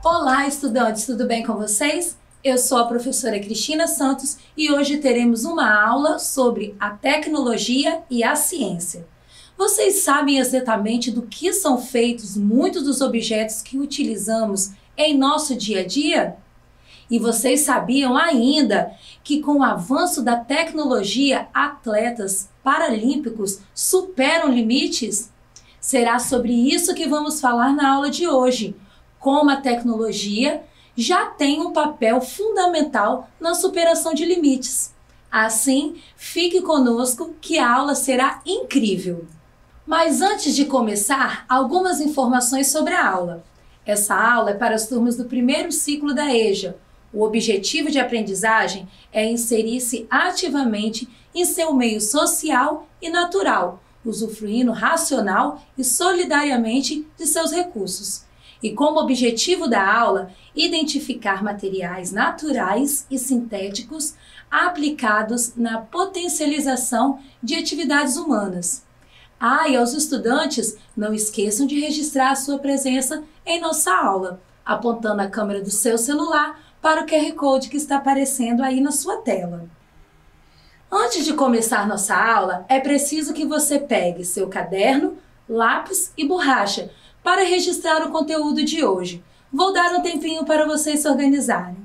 Olá, estudantes, tudo bem com vocês? Eu sou a professora Cristina Santos e hoje teremos uma aula sobre a tecnologia e a ciência. Vocês sabem exatamente do que são feitos muitos dos objetos que utilizamos em nosso dia a dia? E vocês sabiam ainda que com o avanço da tecnologia, atletas paralímpicos superam limites? Será sobre isso que vamos falar na aula de hoje. Como a tecnologia já tem um papel fundamental na superação de limites. Assim, fique conosco que a aula será incrível. Mas antes de começar, algumas informações sobre a aula. Essa aula é para as turmas do primeiro ciclo da EJA. O objetivo de aprendizagem é inserir-se ativamente em seu meio social e natural, usufruindo racional e solidariamente de seus recursos. E como objetivo da aula, identificar materiais naturais e sintéticos aplicados na potencialização de atividades humanas. E aos estudantes, não esqueçam de registrar a sua presença em nossa aula, apontando a câmera do seu celular para o QR Code que está aparecendo aí na sua tela. Antes de começar nossa aula, é preciso que você pegue seu caderno, lápis e borracha, para registrar o conteúdo de hoje. Vou dar um tempinho para vocês se organizarem.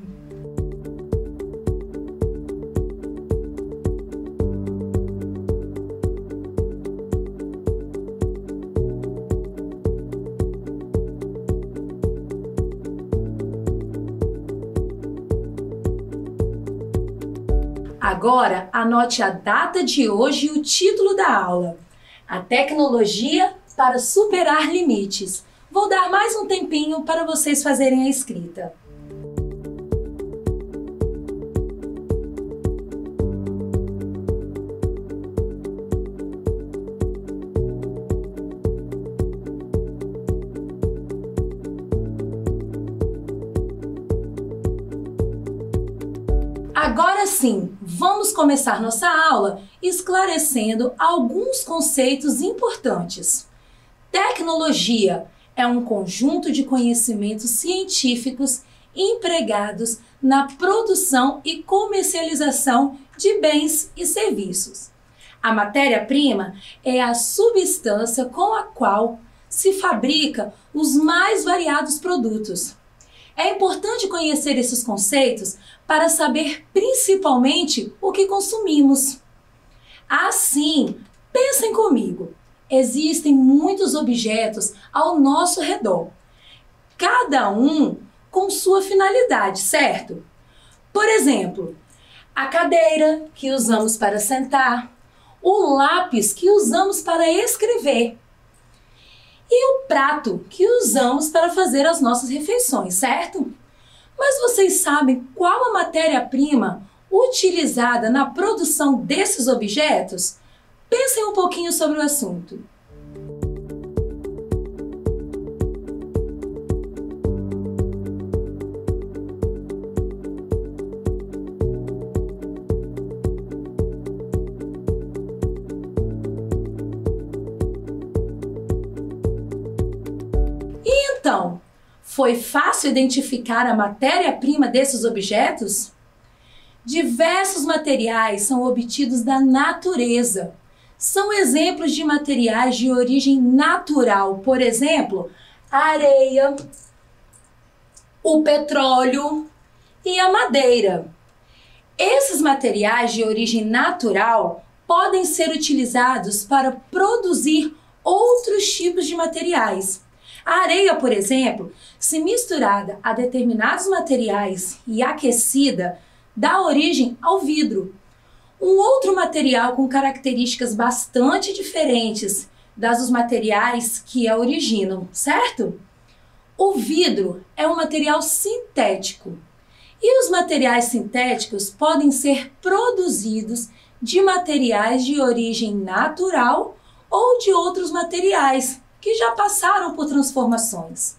Agora, anote a data de hoje e o título da aula. A tecnologia para superar limites. Vou dar mais um tempinho para vocês fazerem a escrita. Agora sim, vamos começar nossa aula esclarecendo alguns conceitos importantes. Tecnologia é um conjunto de conhecimentos científicos empregados na produção e comercialização de bens e serviços. A matéria-prima é a substância com a qual se fabrica os mais variados produtos. É importante conhecer esses conceitos para saber principalmente o que consumimos. Assim, pensem comigo. Existem muitos objetos ao nosso redor, cada um com sua finalidade, certo? Por exemplo, a cadeira que usamos para sentar, o lápis que usamos para escrever e o prato que usamos para fazer as nossas refeições, certo? Mas vocês sabem qual a matéria-prima utilizada na produção desses objetos? Pensem um pouquinho sobre o assunto. E então, foi fácil identificar a matéria-prima desses objetos? Diversos materiais são obtidos da natureza. São exemplos de materiais de origem natural, por exemplo, a areia, o petróleo e a madeira. Esses materiais de origem natural podem ser utilizados para produzir outros tipos de materiais. A areia, por exemplo, se misturada a determinados materiais e aquecida, dá origem ao vidro. Um outro material com características bastante diferentes das dos materiais que a originam, certo? O vidro é um material sintético. E os materiais sintéticos podem ser produzidos de materiais de origem natural ou de outros materiais que já passaram por transformações.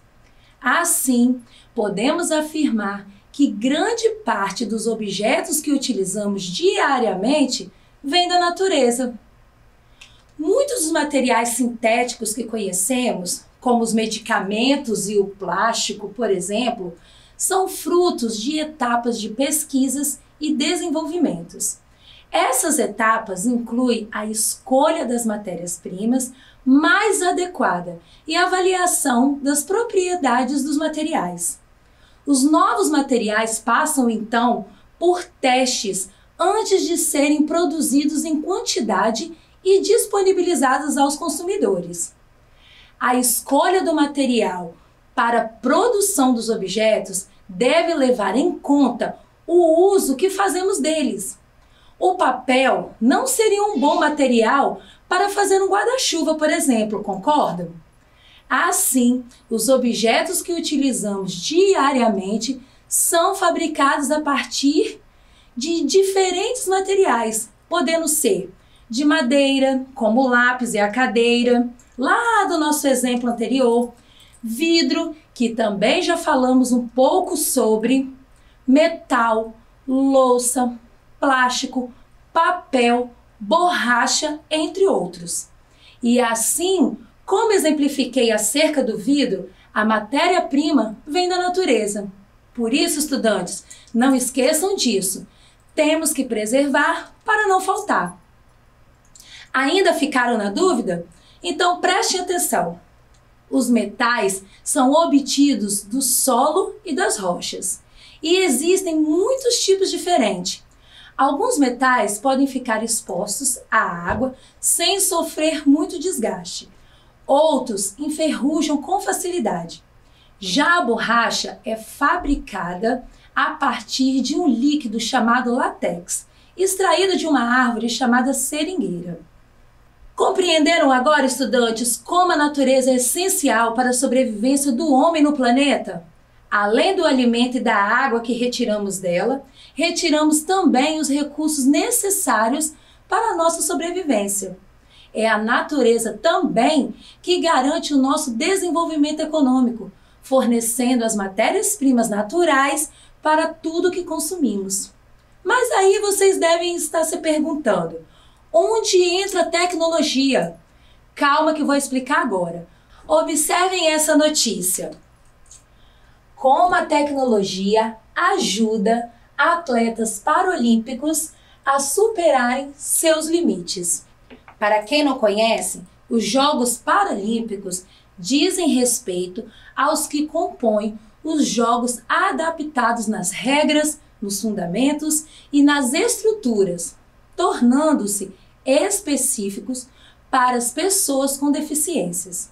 Assim, podemos afirmar que grande parte dos objetos que utilizamos diariamente vem da natureza. Muitos dos materiais sintéticos que conhecemos, como os medicamentos e o plástico, por exemplo, são frutos de etapas de pesquisas e desenvolvimentos. Essas etapas incluem a escolha das matérias-primas mais adequada e a avaliação das propriedades dos materiais. Os novos materiais passam, então, por testes antes de serem produzidos em quantidade e disponibilizados aos consumidores. A escolha do material para a produção dos objetos deve levar em conta o uso que fazemos deles. O papel não seria um bom material para fazer um guarda-chuva, por exemplo, concordam? Assim, os objetos que utilizamos diariamente são fabricados a partir de diferentes materiais, podendo ser de madeira, como o lápis e a cadeira, lá do nosso exemplo anterior, vidro, que também já falamos um pouco sobre, metal, louça, plástico, papel, borracha, entre outros. E assim, como exemplifiquei acerca do vidro, a matéria-prima vem da natureza. Por isso, estudantes, não esqueçam disso. Temos que preservar para não faltar. Ainda ficaram na dúvida? Então prestem atenção. Os metais são obtidos do solo e das rochas. E existem muitos tipos diferentes. Alguns metais podem ficar expostos à água sem sofrer muito desgaste. Outros enferrujam com facilidade. Já a borracha é fabricada a partir de um líquido chamado látex, extraído de uma árvore chamada seringueira. Compreenderam agora, estudantes, como a natureza é essencial para a sobrevivência do homem no planeta? Além do alimento e da água que retiramos dela, retiramos também os recursos necessários para a nossa sobrevivência. É a natureza também que garante o nosso desenvolvimento econômico, fornecendo as matérias-primas naturais para tudo que consumimos. Mas aí vocês devem estar se perguntando, onde entra a tecnologia? Calma que eu vou explicar agora. Observem essa notícia. Como a tecnologia ajuda atletas paralímpicos a superarem seus limites. Para quem não conhece, os Jogos Paralímpicos dizem respeito aos que compõem os jogos adaptados nas regras, nos fundamentos e nas estruturas, tornando-se específicos para as pessoas com deficiências.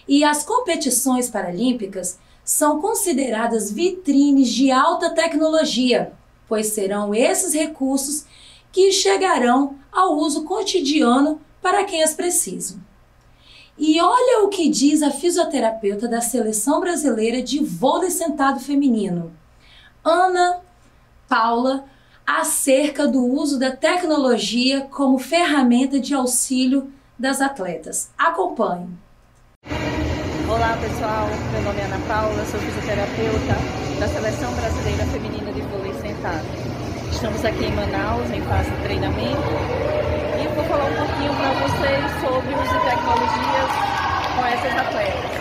E as competições paralímpicas são consideradas vitrines de alta tecnologia, pois serão esses recursos que chegarão ao uso cotidiano para quem as precisam. E olha o que diz a fisioterapeuta da Seleção Brasileira de Vôlei Sentado Feminino, Ana Paula, acerca do uso da tecnologia como ferramenta de auxílio das atletas. Acompanhe. Olá pessoal, meu nome é Ana Paula, sou fisioterapeuta da Seleção Brasileira Feminina de Vôlei Sentado. Estamos aqui em Manaus, em fase de treinamento, e vou falar um pouquinho para vocês sobre o uso de tecnologias com essas atletas.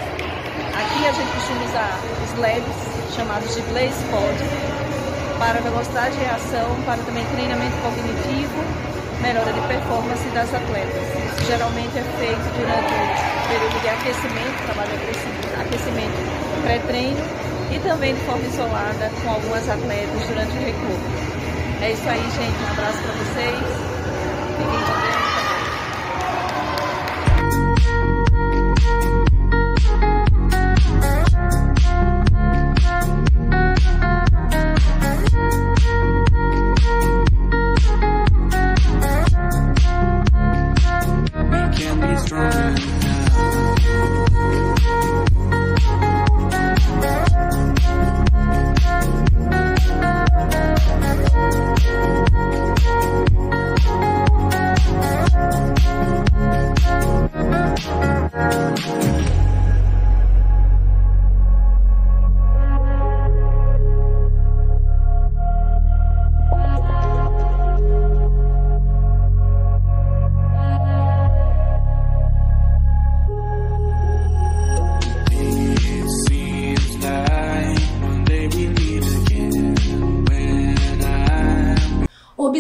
Aqui a gente costuma usar os LEDs, chamados de Blaze Pod, para velocidade de reação, para também treinamento cognitivo, melhora de performance das atletas. Isso geralmente é feito durante o período de aquecimento, trabalho de aquecimento pré-treino e também de forma isolada com algumas atletas durante o recupero. É isso aí, gente. Um abraço para vocês. Fiquem com Deus.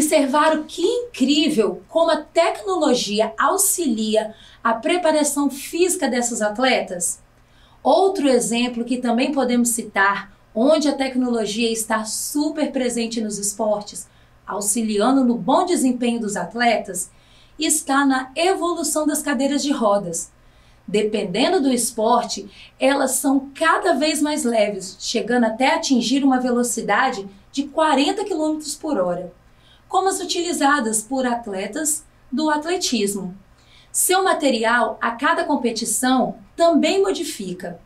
Observaram que incrível como a tecnologia auxilia a preparação física dessas atletas? Outro exemplo que também podemos citar, onde a tecnologia está super presente nos esportes, auxiliando no bom desempenho dos atletas, está na evolução das cadeiras de rodas. Dependendo do esporte, elas são cada vez mais leves, chegando até atingir uma velocidade de 40 km por hora, como as utilizadas por atletas do atletismo. Seu material, a cada competição, também modifica.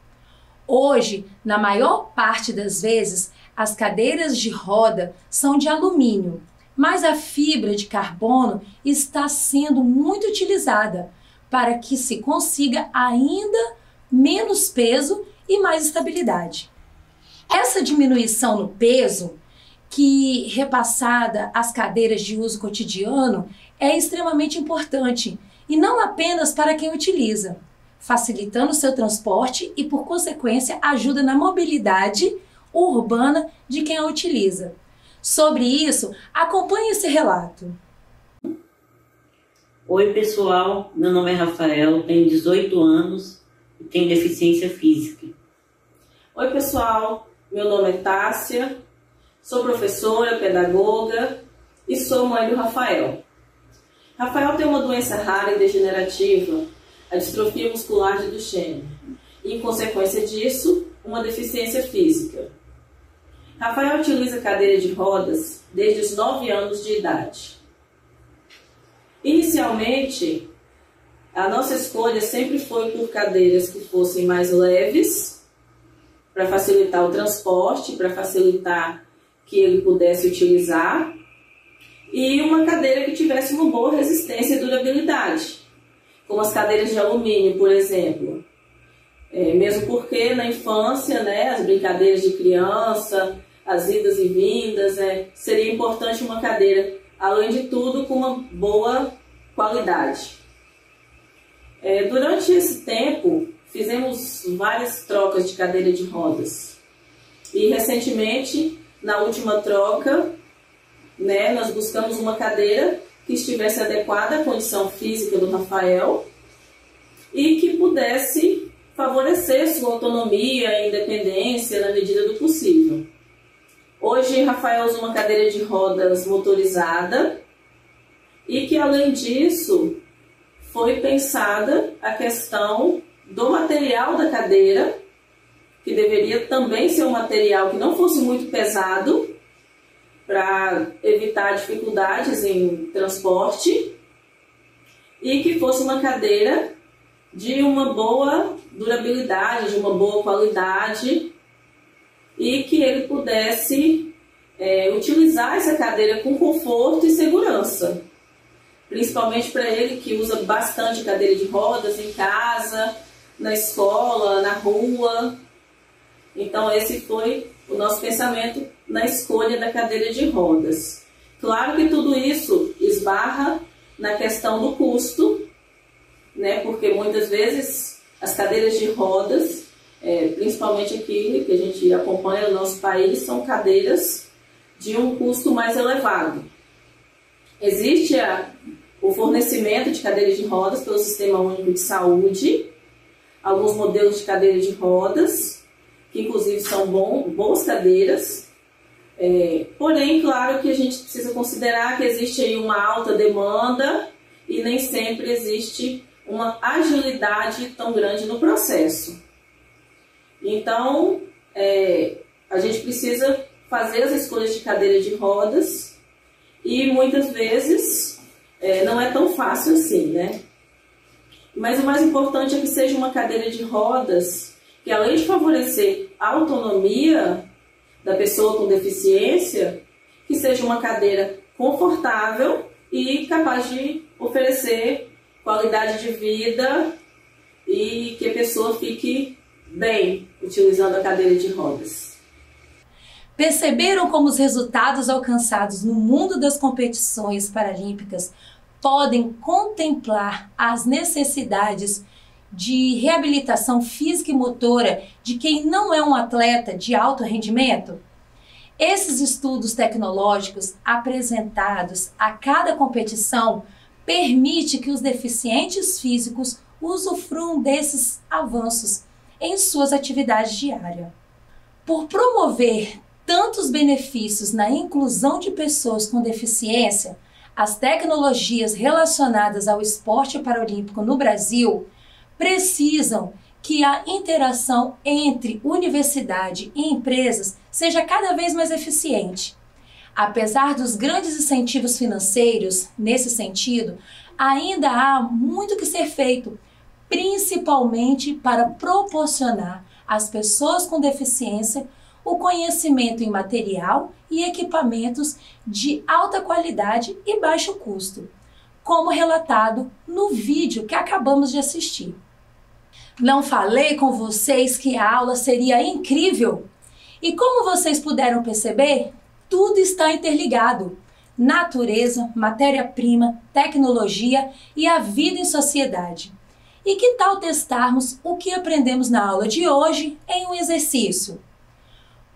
Hoje, na maior parte das vezes, as cadeiras de roda são de alumínio, mas a fibra de carbono está sendo muito utilizada para que se consiga ainda menos peso e mais estabilidade. Essa diminuição no peso, que repassada às cadeiras de uso cotidiano, é extremamente importante, e não apenas para quem utiliza, facilitando seu transporte e, por consequência, ajuda na mobilidade urbana de quem a utiliza. Sobre isso, acompanhe esse relato. Oi pessoal, meu nome é Rafael, tenho 18 anos e tenho deficiência física. Oi pessoal, meu nome é Tássia, sou professora, pedagoga e sou mãe do Rafael. Rafael tem uma doença rara e degenerativa, a distrofia muscular de Duchenne, e em consequência disso, uma deficiência física. Rafael utiliza cadeira de rodas desde os 9 anos de idade. Inicialmente, a nossa escolha sempre foi por cadeiras que fossem mais leves, para facilitar o transporte, para facilitar que ele pudesse utilizar, e uma cadeira que tivesse uma boa resistência e durabilidade, como as cadeiras de alumínio, por exemplo. Mesmo porque na infância, né, as brincadeiras de criança, as idas e vindas, seria importante uma cadeira, além de tudo, com uma boa qualidade. Durante esse tempo, fizemos várias trocas de cadeira de rodas. E recentemente, na última troca, né, nós buscamos uma cadeira que estivesse adequada à condição física do Rafael e que pudesse favorecer sua autonomia e independência na medida do possível. Hoje, Rafael usa uma cadeira de rodas motorizada e que, além disso, foi pensada a questão do material da cadeira, que deveria também ser um material que não fosse muito pesado, para evitar dificuldades em transporte, e que fosse uma cadeira de uma boa durabilidade, de uma boa qualidade, e que ele pudesse utilizar essa cadeira com conforto e segurança. Principalmente para ele que usa bastante cadeira de rodas em casa, na escola, na rua. Então esse foi o nosso pensamento na escolha da cadeira de rodas. Claro que tudo isso esbarra na questão do custo, né? Porque muitas vezes as cadeiras de rodas, principalmente aqui que a gente acompanha no nosso país, são cadeiras de um custo mais elevado. Existe o fornecimento de cadeiras de rodas pelo Sistema Único de Saúde, alguns modelos de cadeira de rodas, que inclusive são boas cadeiras, porém, claro que a gente precisa considerar que existe aí uma alta demanda e nem sempre existe uma agilidade tão grande no processo. Então, a gente precisa fazer as escolhas de cadeira de rodas e muitas vezes não é tão fácil assim, né? Mas o mais importante é que seja uma cadeira de rodas que, além de favorecer a autonomia da pessoa com deficiência, que seja uma cadeira confortável e capaz de oferecer qualidade de vida e que a pessoa fique bem utilizando a cadeira de rodas. Perceberam como os resultados alcançados no mundo das competições paralímpicas podem contemplar as necessidades de reabilitação física e motora de quem não é um atleta de alto rendimento? Esses estudos tecnológicos apresentados a cada competição permite que os deficientes físicos usufruam desses avanços em suas atividades diárias. Por promover tantos benefícios na inclusão de pessoas com deficiência, as tecnologias relacionadas ao esporte paralímpico no Brasil precisam que a interação entre universidade e empresas seja cada vez mais eficiente. Apesar dos grandes incentivos financeiros nesse sentido, ainda há muito que ser feito, principalmente para proporcionar às pessoas com deficiência o conhecimento em material e equipamentos de alta qualidade e baixo custo, como relatado no vídeo que acabamos de assistir. Não falei com vocês que a aula seria incrível? E como vocês puderam perceber, tudo está interligado. Natureza, matéria-prima, tecnologia e a vida em sociedade. E que tal testarmos o que aprendemos na aula de hoje em um exercício?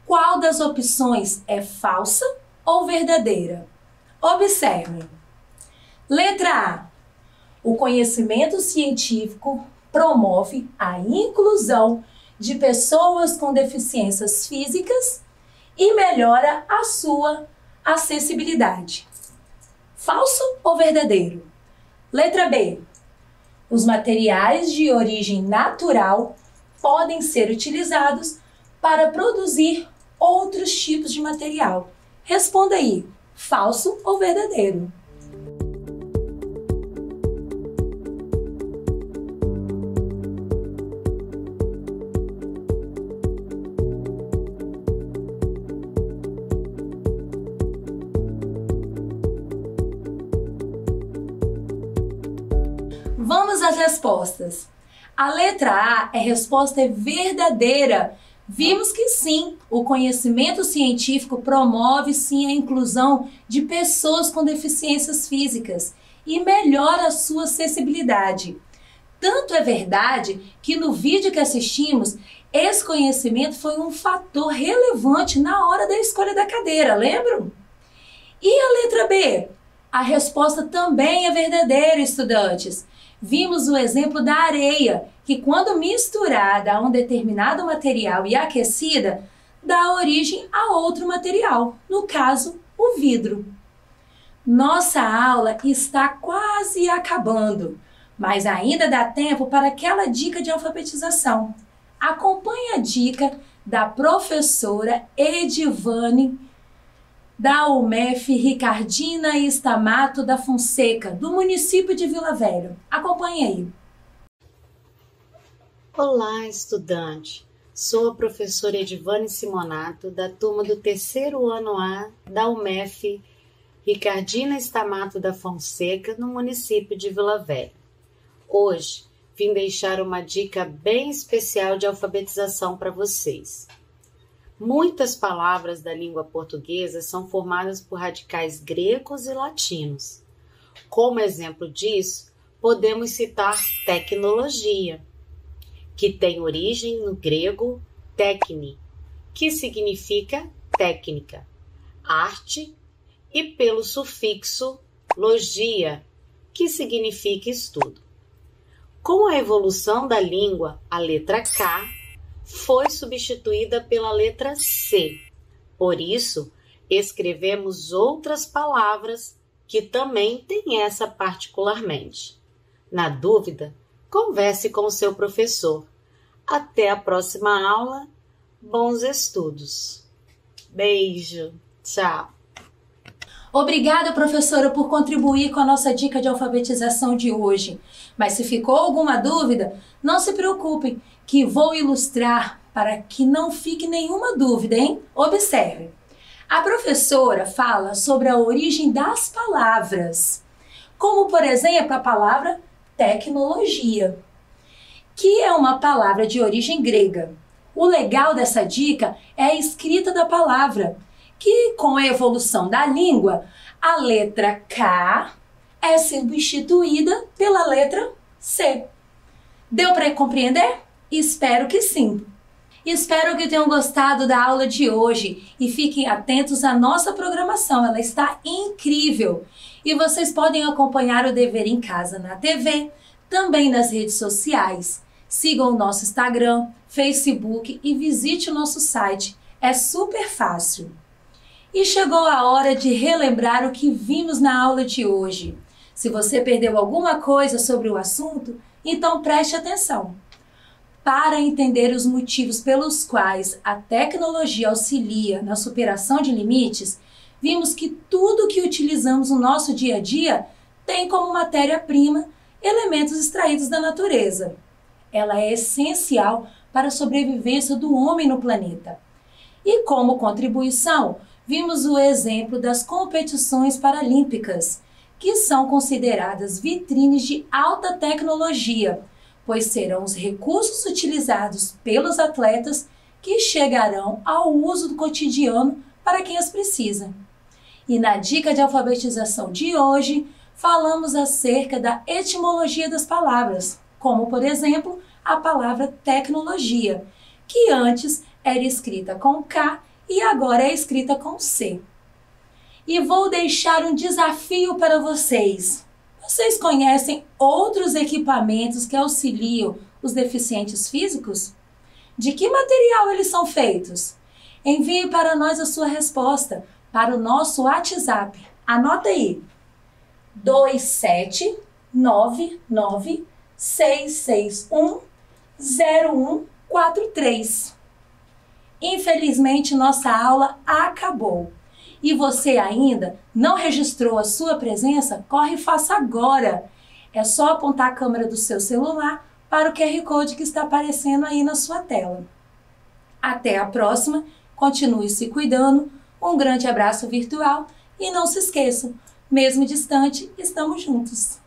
Qual das opções é falsa ou verdadeira? Observe. Letra A. O conhecimento científico promove a inclusão de pessoas com deficiências físicas e melhora a sua acessibilidade. Falso ou verdadeiro? Letra B. Os materiais de origem natural podem ser utilizados para produzir outros tipos de material. Responda aí, falso ou verdadeiro? Vamos às respostas. A letra A é resposta verdadeira. Vimos que sim, o conhecimento científico promove sim a inclusão de pessoas com deficiências físicas e melhora a sua acessibilidade. Tanto é verdade que no vídeo que assistimos, esse conhecimento foi um fator relevante na hora da escolha da cadeira, lembram? E a letra B? A resposta também é verdadeira, estudantes. Vimos o exemplo da areia, que quando misturada a um determinado material e aquecida, dá origem a outro material, no caso, o vidro. Nossa aula está quase acabando, mas ainda dá tempo para aquela dica de alfabetização. Acompanhe a dica da professora Edivane da UMEF Ricardina Stamato da Fonseca, do município de Vila Velha. Acompanhe aí. Olá, estudante. Sou a professora Edivane Simonato, da turma do terceiro ano A da UMEF Ricardina Stamato da Fonseca, no município de Vila Velha. Hoje, vim deixar uma dica bem especial de alfabetização para vocês. Muitas palavras da língua portuguesa são formadas por radicais gregos e latinos. Como exemplo disso, podemos citar tecnologia, que tem origem no grego técni, que significa técnica, arte, e pelo sufixo logia, que significa estudo. Com a evolução da língua, a letra K foi substituída pela letra C. Por isso, escrevemos outras palavras que também têm essa particularmente. Na dúvida, converse com o seu professor. Até a próxima aula. Bons estudos. Beijo. Tchau. Obrigada, professora, por contribuir com a nossa dica de alfabetização de hoje. Mas se ficou alguma dúvida, não se preocupe, que vou ilustrar para que não fique nenhuma dúvida, hein? Observe. A professora fala sobre a origem das palavras, como, por exemplo, a palavra tecnologia, que é uma palavra de origem grega. O legal dessa dica é a escrita da palavra, que com a evolução da língua, a letra K é substituída pela letra C. Deu para compreender? Espero que sim. Espero que tenham gostado da aula de hoje e fiquem atentos à nossa programação, ela está incrível! E vocês podem acompanhar o Dever em Casa na TV, também nas redes sociais. Sigam o nosso Instagram, Facebook e visite o nosso site, é super fácil. E chegou a hora de relembrar o que vimos na aula de hoje. Se você perdeu alguma coisa sobre o assunto, então preste atenção. Para entender os motivos pelos quais a tecnologia auxilia na superação de limites, vimos que tudo que utilizamos no nosso dia a dia tem como matéria-prima elementos extraídos da natureza. Ela é essencial para a sobrevivência do homem no planeta. E como contribuição, vimos o exemplo das competições paralímpicas, que são consideradas vitrines de alta tecnologia, pois serão os recursos utilizados pelos atletas que chegarão ao uso do cotidiano para quem as precisa. E na dica de alfabetização de hoje, falamos acerca da etimologia das palavras, como, por exemplo, a palavra tecnologia, que antes era escrita com K e agora é escrita com C. E vou deixar um desafio para vocês. Vocês conhecem outros equipamentos que auxiliam os deficientes físicos? De que material eles são feitos? Envie para nós a sua resposta para o nosso WhatsApp. Anota aí: 27996610143. Infelizmente, nossa aula acabou. E você ainda não registrou a sua presença? Corre e faça agora! É só apontar a câmera do seu celular para o QR Code que está aparecendo aí na sua tela. Até a próxima, continue se cuidando, um grande abraço virtual e não se esqueçam, mesmo distante, estamos juntos!